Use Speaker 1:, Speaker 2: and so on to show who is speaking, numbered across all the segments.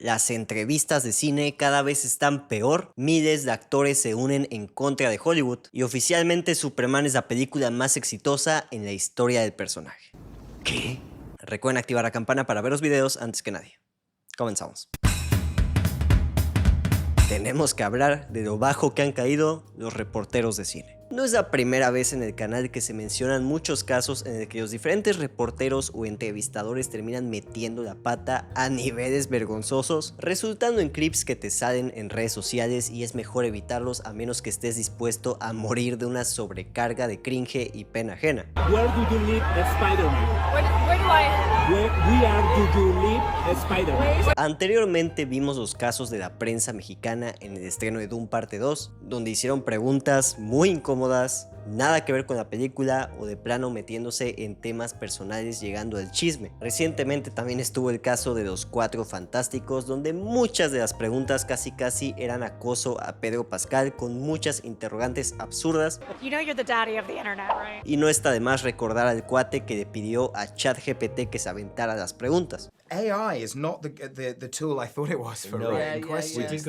Speaker 1: Las entrevistas de cine cada vez están peor, miles de actores se unen en contra de Hollywood y oficialmente Superman es la película más exitosa en la historia del personaje. ¿Qué? Recuerden activar la campana para ver los videos antes que nadie. Comenzamos. Tenemos que hablar de lo bajo que han caído los reporteros de cine. No es la primera vez en el canal que se mencionan muchos casos en el que los diferentes reporteros o entrevistadores terminan metiendo la pata a niveles vergonzosos, resultando en clips que te salen en redes sociales y es mejor evitarlos a menos que estés dispuesto a morir de una sobrecarga de cringe y pena ajena.
Speaker 2: Where do you live, Spider-Man?
Speaker 3: Where do I?
Speaker 2: Where do you live, Spider-Man?
Speaker 1: Anteriormente vimos los casos de la prensa mexicana en el estreno de Dune Parte 2, donde hicieron preguntas muy incómodas, nada que ver con la película o de plano metiéndose en temas personales llegando al chisme. Recientemente también estuvo el caso de Los Cuatro Fantásticos, donde muchas de las preguntas casi eran acoso a Pedro Pascal con muchas interrogantes absurdas.
Speaker 3: You know you're the daddy of the internet, right?
Speaker 1: Y no está de más recordar al cuate que le pidió a ChatGPT que se aventara las preguntas.
Speaker 4: AI is not the tool I thought it was for writing questions.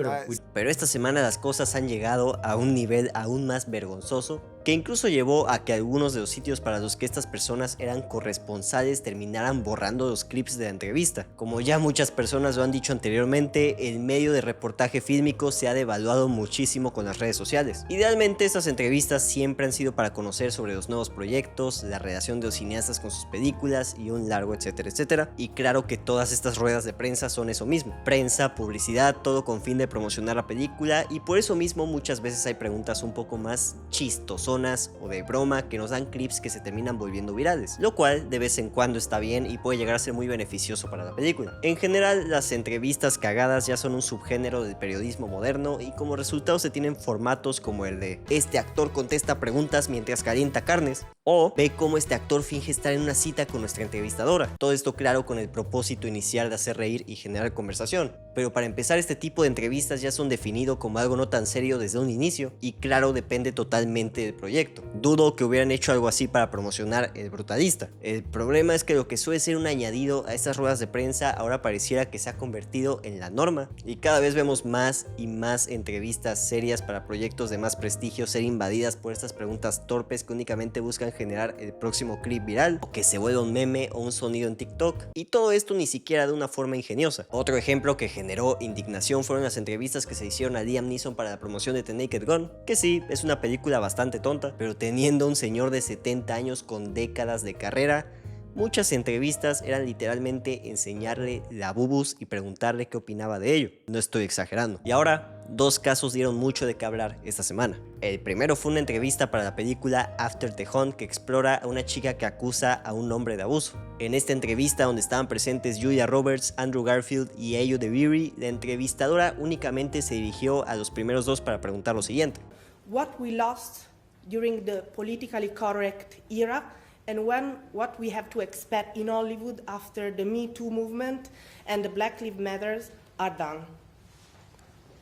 Speaker 1: Pero esta semana las cosas han llegado a un nivel aún más vergonzoso, que incluso llevó a que algunos de los sitios para los que estas personas eran corresponsales terminaran borrando los clips de la entrevista. Como ya muchas personas lo han dicho anteriormente, el medio de reportaje fílmico se ha devaluado muchísimo con las redes sociales. Idealmente estas entrevistas siempre han sido para conocer sobre los nuevos proyectos, la relación de los cineastas con sus películas y un largo etcétera, y claro que todas estas ruedas de prensa son eso mismo, prensa, publicidad, todo con fin de promocionar la película, y por eso mismo muchas veces hay preguntas un poco más chistosas o de broma que nos dan clips que se terminan volviendo virales, lo cual de vez en cuando está bien y puede llegar a ser muy beneficioso para la película. En general, las entrevistas cagadas ya son un subgénero del periodismo moderno y como resultado se tienen formatos como el de este actor contesta preguntas mientras calienta carnes, o ve cómo este actor finge estar en una cita con nuestra entrevistadora. Todo esto claro con el propósito inicial de hacer reír y generar conversación. Pero para empezar, este tipo de entrevistas ya son definido como algo no tan serio desde un inicio y claro depende totalmente del proyecto. Dudo que hubieran hecho algo así para promocionar El Brutalista. El problema es que lo que suele ser un añadido a estas ruedas de prensa ahora pareciera que se ha convertido en la norma y cada vez vemos más y más entrevistas serias para proyectos de más prestigio ser invadidas por estas preguntas torpes que únicamente buscan generar el próximo clip viral o que se vuelva un meme o un sonido en TikTok, y todo esto ni siquiera de una forma ingeniosa. Otro ejemplo que generó indignación fueron las entrevistas que se hicieron a Liam Neeson para la promoción de The Naked Gun, que sí, es una película bastante tonta, pero teniendo un señor de 70 años con décadas de carrera, muchas entrevistas eran literalmente enseñarle la bubus y preguntarle qué opinaba de ello. No estoy exagerando. Y ahora, dos casos dieron mucho de qué hablar esta semana. El primero fue una entrevista para la película After the Hunt que explora a una chica que acusa a un hombre de abuso. En esta entrevista, donde estaban presentes Julia Roberts, Andrew Garfield y Ayo Edebiri, la entrevistadora únicamente se dirigió a los primeros dos para preguntar lo siguiente.
Speaker 5: What we lost during the politically correct era and what we have to expect in Hollywood after the Me Too movement and the Black Lives Matter are done.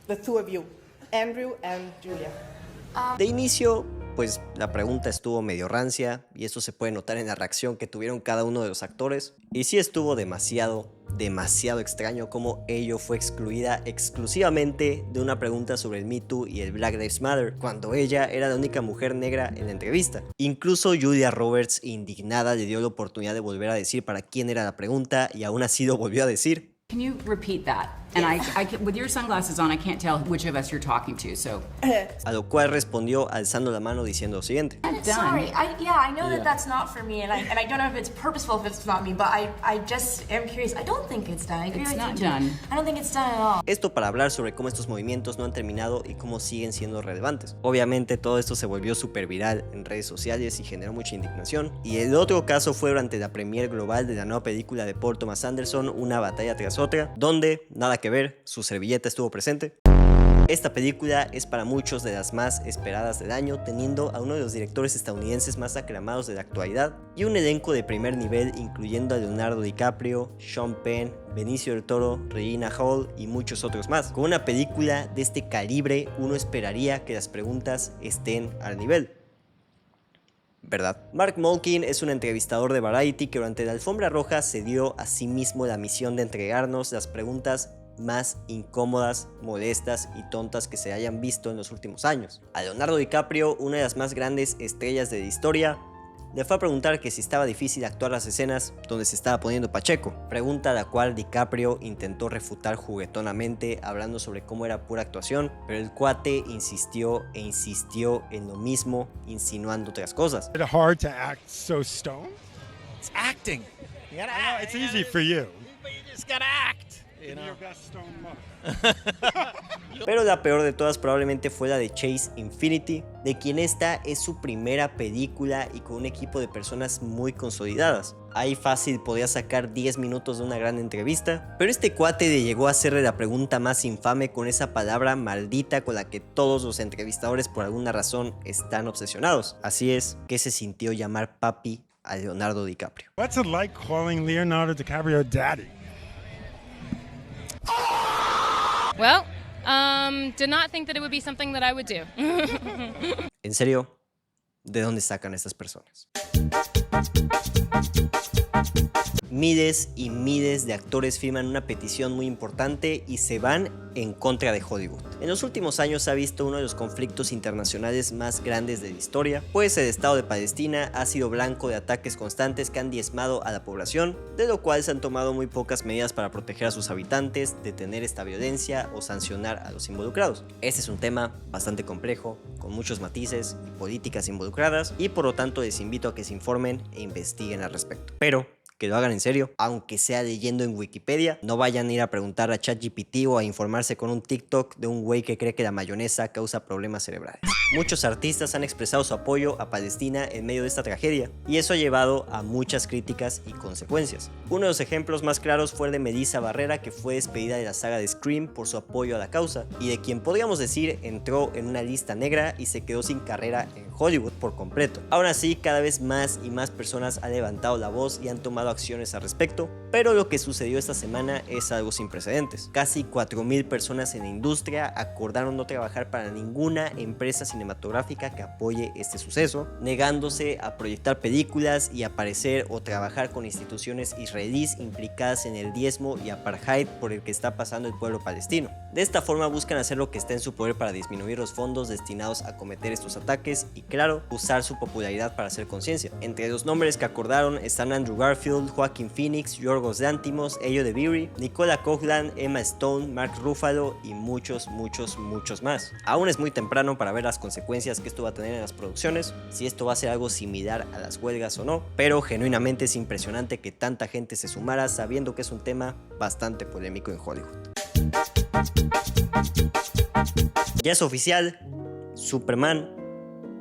Speaker 5: The two of you, Andrew and Julia.
Speaker 1: De inicio, pues la pregunta estuvo medio rancia y esto se puede notar en la reacción que tuvieron cada uno de los actores. Y sí estuvo demasiado extraño como ello fue excluida exclusivamente de una pregunta sobre el Me Too y el Black Lives Matter, cuando ella era la única mujer negra en la entrevista. Incluso Julia Roberts, indignada, le dio la oportunidad de volver a decir para quién era la pregunta y aún así lo volvió a decir.
Speaker 6: Can you repeat that? And with your sunglasses on, I can't tell which of us you're talking to, so.
Speaker 1: A lo cual respondió alzando la mano diciendo lo siguiente.
Speaker 7: Sorry, I know that that's not for me, and I don't know if it's purposeful if it's not me, but I just am curious. I don't think it's done. I agree
Speaker 6: It's
Speaker 7: with
Speaker 6: not
Speaker 7: you.
Speaker 6: done.
Speaker 7: I don't think it's done at all.
Speaker 1: Esto para hablar sobre cómo estos movimientos no han terminado y cómo siguen siendo relevantes. Obviamente todo esto se volvió súper viral en redes sociales y generó mucha indignación. Y el otro caso fue durante la premiere global de la nueva película de Paul Thomas Anderson, Una batalla tras otra, donde, nada que ver, su servilleta estuvo presente. Esta película es para muchos de las más esperadas del año, teniendo a uno de los directores estadounidenses más aclamados de la actualidad y un elenco de primer nivel incluyendo a Leonardo DiCaprio, Sean Penn, Benicio del Toro, Regina Hall y muchos otros más. Con una película de este calibre, uno esperaría que las preguntas estén al nivel, ¿verdad? Mark Molkin es un entrevistador de Variety que durante la alfombra roja se dio a sí mismo la misión de entregarnos las preguntas más incómodas, molestas y tontas que se hayan visto en los últimos años. A Leonardo DiCaprio, una de las más grandes estrellas de la historia, le fue a preguntar que si estaba difícil actuar las escenas donde se estaba poniendo pacheco, pregunta a la cual DiCaprio intentó refutar juguetonamente hablando sobre cómo era pura actuación, pero el cuate insistió e insistió en lo mismo, insinuando otras cosas.
Speaker 8: Is it hard to act so stoned?
Speaker 9: It's acting. You gotta
Speaker 8: I know,
Speaker 9: act.
Speaker 8: it's easy for you.
Speaker 9: But you just gotta act. You know?
Speaker 8: Your best stoned mug.
Speaker 1: Pero la peor de todas probablemente fue la de Chase Infinity, de quien esta es su primera película y con un equipo de personas muy consolidadas. Ahí fácil podía sacar 10 minutos de una gran entrevista, pero este cuate le llegó a hacerle la pregunta más infame con esa palabra maldita con la que todos los entrevistadores por alguna razón están obsesionados. Así es, ¿qué se sintió llamar papi a Leonardo DiCaprio?
Speaker 8: What's it like calling Leonardo DiCaprio daddy?
Speaker 10: Well, did not think that it would be something that I would do.
Speaker 1: En serio, ¿de dónde sacan estas personas? Miles y miles de actores firman una petición muy importante y se van en contra de Hollywood. En los últimos años se ha visto uno de los conflictos internacionales más grandes de la historia, pues el Estado de Palestina ha sido blanco de ataques constantes que han diezmado a la población, de lo cual se han tomado muy pocas medidas para proteger a sus habitantes, detener esta violencia o sancionar a los involucrados. Este es un tema bastante complejo, con muchos matices y políticas involucradas, y por lo tanto les invito a que se informen e investiguen al respecto. Pero que lo hagan en serio, aunque sea leyendo en Wikipedia. No vayan a ir a preguntar a ChatGPT o a informarse con un TikTok de un güey que cree que la mayonesa causa problemas cerebrales. Muchos artistas han expresado su apoyo a Palestina en medio de esta tragedia, y eso ha llevado a muchas críticas y consecuencias. Uno de los ejemplos más claros fue el de Melissa Barrera, que fue despedida de la saga de Scream por su apoyo a la causa, y de quien podríamos decir entró en una lista negra y se quedó sin carrera en Hollywood por completo. Aún así, cada vez más y más personas han levantado la voz y han tomado acciones al respecto, pero lo que sucedió esta semana es algo sin precedentes. Casi 4,000 personas en la industria acordaron no trabajar para ninguna empresa cinematográfica que apoye este suceso, negándose a proyectar películas y aparecer o trabajar con instituciones israelíes implicadas en el diezmo y apartheid por el que está pasando el pueblo palestino. De esta forma buscan hacer lo que está en su poder para disminuir los fondos destinados a cometer estos ataques y, claro, usar su popularidad para hacer conciencia. Entre los nombres que acordaron están Andrew Garfield, Joaquin Phoenix, Yorgos Lanthimos, Elio de Beery, Nicola Coughlan, Emma Stone, Mark Ruffalo y muchos más. Aún es muy temprano para ver las consecuencias que esto va a tener en las producciones, si esto va a ser algo similar a las huelgas o no, pero genuinamente es impresionante que tanta gente se sumara sabiendo que es un tema bastante polémico en Hollywood. Ya es oficial, Superman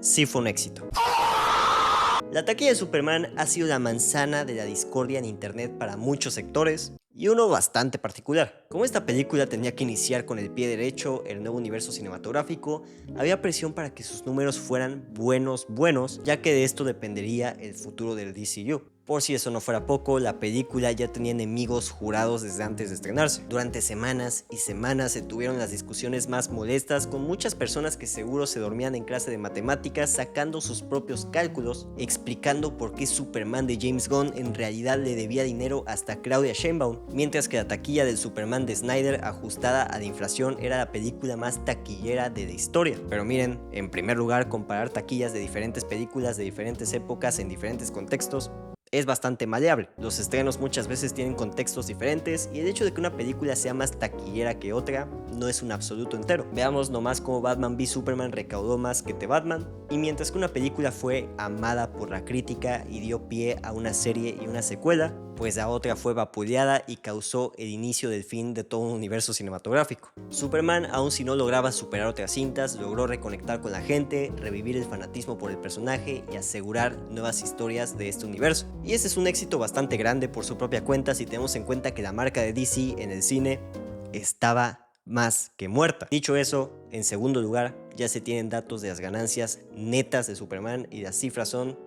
Speaker 1: sí fue un éxito. La taquilla de Superman ha sido la manzana de la discordia en internet para muchos sectores, y uno bastante particular. Como esta película tenía que iniciar con el pie derecho el nuevo universo cinematográfico, había presión para que sus números fueran buenos, ya que de esto dependería el futuro del DCU. Por si eso no fuera poco, la película ya tenía enemigos jurados desde antes de estrenarse. Durante semanas y semanas se tuvieron las discusiones más molestas, con muchas personas que seguro se dormían en clase de matemáticas sacando sus propios cálculos, explicando por qué Superman de James Gunn en realidad le debía dinero hasta Claudia Sheinbaum, mientras que la taquilla del Superman de Snyder ajustada a la inflación era la película más taquillera de la historia. Pero miren, en primer lugar, comparar taquillas de diferentes películas de diferentes épocas en diferentes contextos es bastante maleable. Los estrenos muchas veces tienen contextos diferentes, y el hecho de que una película sea más taquillera que otra no es un absoluto entero. Veamos nomás cómo Batman v Superman recaudó más que The Batman, y mientras que una película fue amada por la crítica y dio pie a una serie y una secuela, pues la otra fue vapuleada y causó el inicio del fin de todo un universo cinematográfico. Superman, aun si no lograba superar otras cintas, logró reconectar con la gente, revivir el fanatismo por el personaje y asegurar nuevas historias de este universo. Y ese es un éxito bastante grande por su propia cuenta si tenemos en cuenta que la marca de DC en el cine estaba más que muerta. Dicho eso, en segundo lugar, ya se tienen datos de las ganancias netas de Superman y las cifras son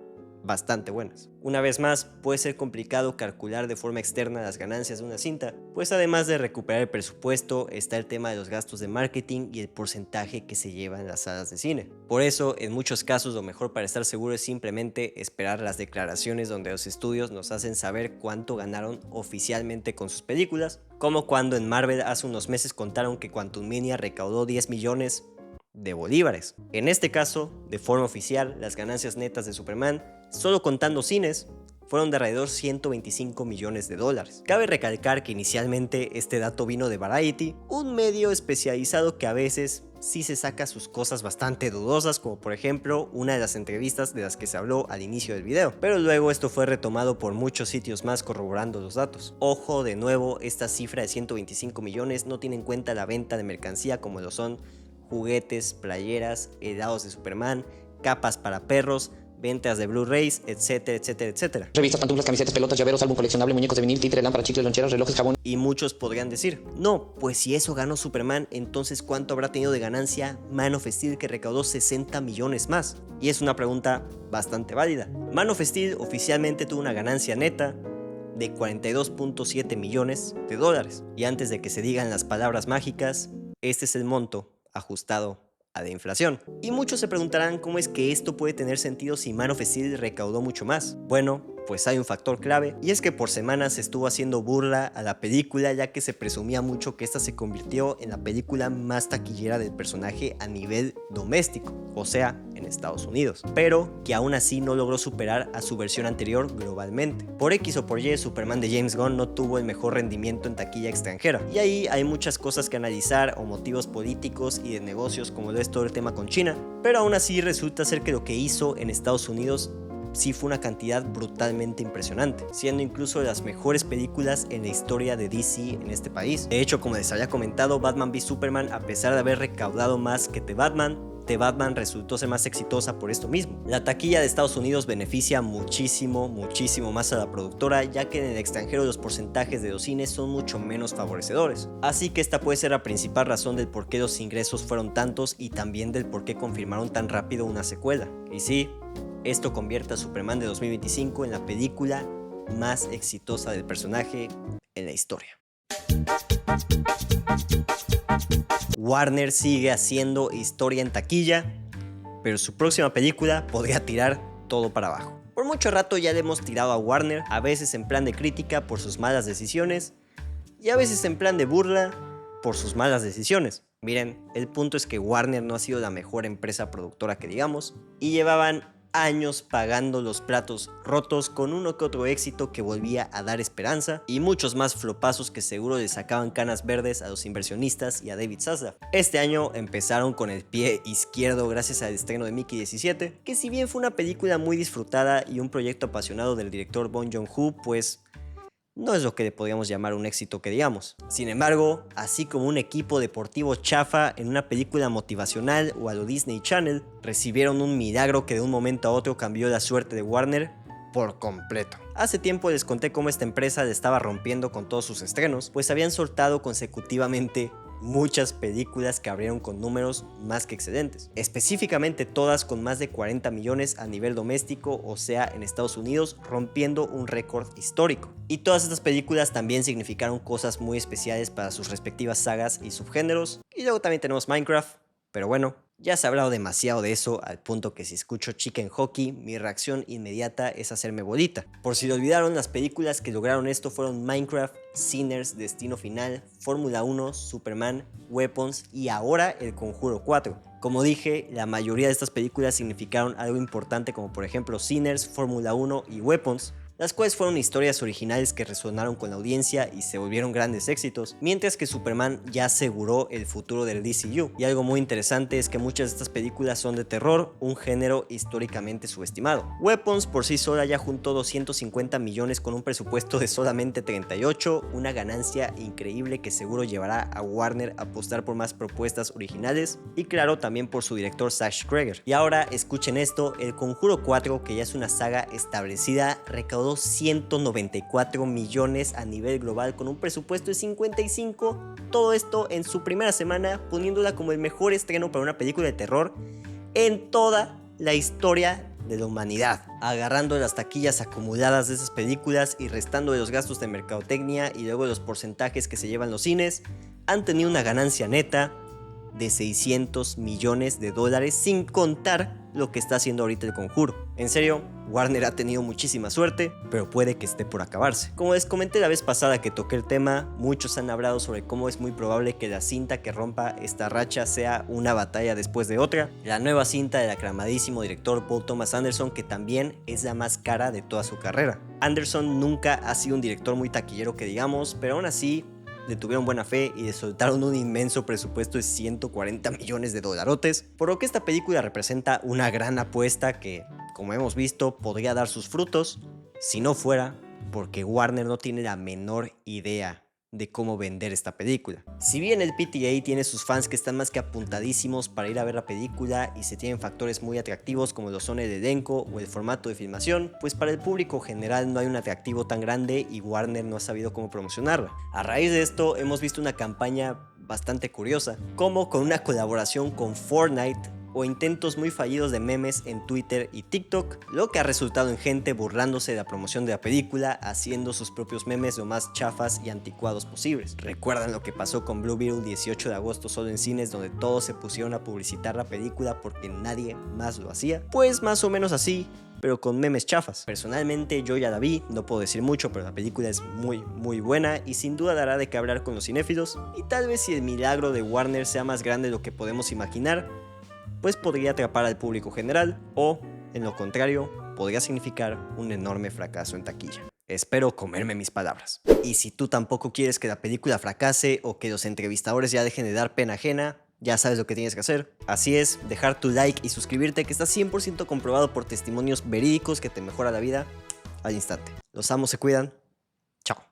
Speaker 1: bastante buenas. Una vez más, puede ser complicado calcular de forma externa las ganancias de una cinta, pues además de recuperar el presupuesto, está el tema de los gastos de marketing y el porcentaje que se lleva en las salas de cine. Por eso, en muchos casos, lo mejor para estar seguro es simplemente esperar las declaraciones donde los estudios nos hacen saber cuánto ganaron oficialmente con sus películas, como cuando en Marvel hace unos meses contaron que Quantumania recaudó 10 millones de bolívares. En este caso, de forma oficial, las ganancias netas de Superman, solo contando cines, fueron de alrededor 125 millones de dólares. Cabe recalcar que inicialmente este dato vino de Variety, un medio especializado que a veces sí se saca sus cosas bastante dudosas, como por ejemplo una de las entrevistas de las que se habló al inicio del video, pero luego esto fue retomado por muchos sitios más corroborando los datos. Ojo, de nuevo, esta cifra de 125 millones no tiene en cuenta la venta de mercancía como lo son juguetes, playeras, helados de Superman, capas para perros, ventas de Blu-rays, etcétera, etcétera, etcétera.
Speaker 11: Revistas, pantuflas, camisetas, pelotas, llaveros, álbum coleccionable, muñecos de vinil, títeres, lámparas, chicles, loncheras, relojes, jabón.
Speaker 1: Y muchos podrían decir, no, pues si eso ganó Superman, entonces ¿cuánto habrá tenido de ganancia Man of Steel, que recaudó 60 millones más? Y es una pregunta bastante válida. Man of Steel oficialmente tuvo una ganancia neta de 42.7 millones de dólares. Y antes de que se digan las palabras mágicas, este es el monto ajustado a la inflación. Y muchos se preguntarán cómo es que esto puede tener sentido si Man of Steel recaudó mucho más. Bueno, pues hay un factor clave, y es que por semanas se estuvo haciendo burla a la película, ya que se presumía mucho que esta se convirtió en la película más taquillera del personaje a nivel doméstico, o sea, en Estados Unidos, pero que aún así no logró superar a su versión anterior globalmente. Por X o por Y, Superman de James Gunn no tuvo el mejor rendimiento en taquilla extranjera, y ahí hay muchas cosas que analizar, o motivos políticos y de negocios, como lo es todo el tema con China, pero aún así resulta ser que lo que hizo en Estados Unidos sí fue una cantidad brutalmente impresionante, siendo incluso de las mejores películas en la historia de DC en este país. De hecho, como les había comentado, Batman v Superman, a pesar de haber recaudado más que The Batman resultó ser más exitosa por esto mismo. La taquilla de Estados Unidos beneficia muchísimo más a la productora, ya que en el extranjero los porcentajes de los cines son mucho menos favorecedores. Así que esta puede ser la principal razón del por qué los ingresos fueron tantos, y también del por qué confirmaron tan rápido una secuela. Y sí, esto convierte a Superman de 2025 en la película más exitosa del personaje en la historia. Warner sigue haciendo historia en taquilla, pero su próxima película podría tirar todo para abajo. Por mucho rato ya le hemos tirado a Warner, a veces en plan de crítica por sus malas decisiones, y a veces en plan de burla por sus malas decisiones. Miren, el punto es que Warner no ha sido la mejor empresa productora que digamos, y llevaban años pagando los platos rotos, con uno que otro éxito que volvía a dar esperanza, y muchos más flopazos que seguro le sacaban canas verdes a los inversionistas y a David Zaslav. Este año empezaron con el pie izquierdo gracias al estreno de Mickey 17, que si bien fue una película muy disfrutada y un proyecto apasionado del director Bong Joon-ho, pues no es lo que le podríamos llamar un éxito que digamos. Sin embargo, así como un equipo deportivo chafa en una película motivacional o a lo Disney Channel, recibieron un milagro que de un momento a otro cambió la suerte de Warner por completo. Hace tiempo les conté cómo esta empresa le estaba rompiendo con todos sus estrenos, pues habían soltado consecutivamente muchas películas que abrieron con números más que excelentes, específicamente todas con más de 40 millones a nivel doméstico, o sea en Estados Unidos, rompiendo un récord histórico. Y todas estas películas también significaron cosas muy especiales para sus respectivas sagas y subgéneros. Y luego también tenemos Minecraft, pero bueno, ya se ha hablado demasiado de eso, al punto que si escucho Chicken Hockey, mi reacción inmediata es hacerme bolita. Por si lo olvidaron, las películas que lograron esto fueron Minecraft, Sinners, Destino Final, Fórmula 1, Superman, Weapons y ahora El Conjuro 4. Como dije, la mayoría de estas películas significaron algo importante, como por ejemplo Sinners, Fórmula 1 y Weapons, las cuales fueron historias originales que resonaron con la audiencia y se volvieron grandes éxitos, mientras que Superman ya aseguró el futuro del DCU. Y algo muy interesante es que muchas de estas películas son de terror, un género históricamente subestimado. Weapons por sí sola ya juntó 250 millones con un presupuesto de solamente 38, una ganancia increíble que seguro llevará a Warner a apostar por más propuestas originales, y claro, también por su director Zack Schreger. Y ahora escuchen esto, El Conjuro 4, que ya es una saga establecida, recaudó 194 millones a nivel global con un presupuesto de 55, todo esto en su primera semana, poniéndola como el mejor estreno para una película de terror en toda la historia de la humanidad, agarrando las taquillas acumuladas de esas películas y restando de los gastos de mercadotecnia y luego los porcentajes que se llevan los cines, han tenido una ganancia neta de $600 millones sin contar lo que está haciendo ahorita El Conjuro. En serio, Warner ha tenido muchísima suerte, pero puede que esté por acabarse. Como les comenté la vez pasada que toqué el tema, muchos han hablado sobre cómo es muy probable que la cinta que rompa esta racha sea Una batalla después de otra, la nueva cinta del aclamadísimo director Paul Thomas Anderson, que también es la más cara de toda su carrera. Anderson nunca ha sido un director muy taquillero que digamos, pero aún así le tuvieron buena fe y le soltaron un inmenso presupuesto de $140 millones, por lo que esta película representa una gran apuesta que, como hemos visto, podría dar sus frutos si no fuera porque Warner no tiene la menor idea de cómo vender esta película. Si bien el PTA tiene sus fans que están más que apuntadísimos para ir a ver la película y se tienen factores muy atractivos como lo son el elenco o el formato de filmación, pues para el público general no hay un atractivo tan grande y Warner no ha sabido cómo promocionarla. A raíz de esto hemos visto una campaña bastante curiosa, como con una colaboración con Fortnite o intentos muy fallidos de memes en Twitter y TikTok, lo que ha resultado en gente burlándose de la promoción de la película, haciendo sus propios memes lo más chafas y anticuados posibles. ¿Recuerdan lo que pasó con Blue Beetle 18 de agosto solo en cines, donde todos se pusieron a publicitar la película porque nadie más lo hacía? Pues más o menos así, pero con memes chafas. Personalmente yo ya la vi, no puedo decir mucho, pero la película es muy buena y sin duda dará de qué hablar con los cinéfilos, y tal vez si el milagro de Warner sea más grande de lo que podemos imaginar, pues podría atrapar al público general o, en lo contrario, podría significar un enorme fracaso en taquilla. Espero comerme mis palabras. Y si tú tampoco quieres que la película fracase o que los entrevistadores ya dejen de dar pena ajena, ya sabes lo que tienes que hacer. Así es, dejar tu like y suscribirte, que está 100% comprobado por testimonios verídicos que te mejora la vida al instante. Los amo, se cuidan.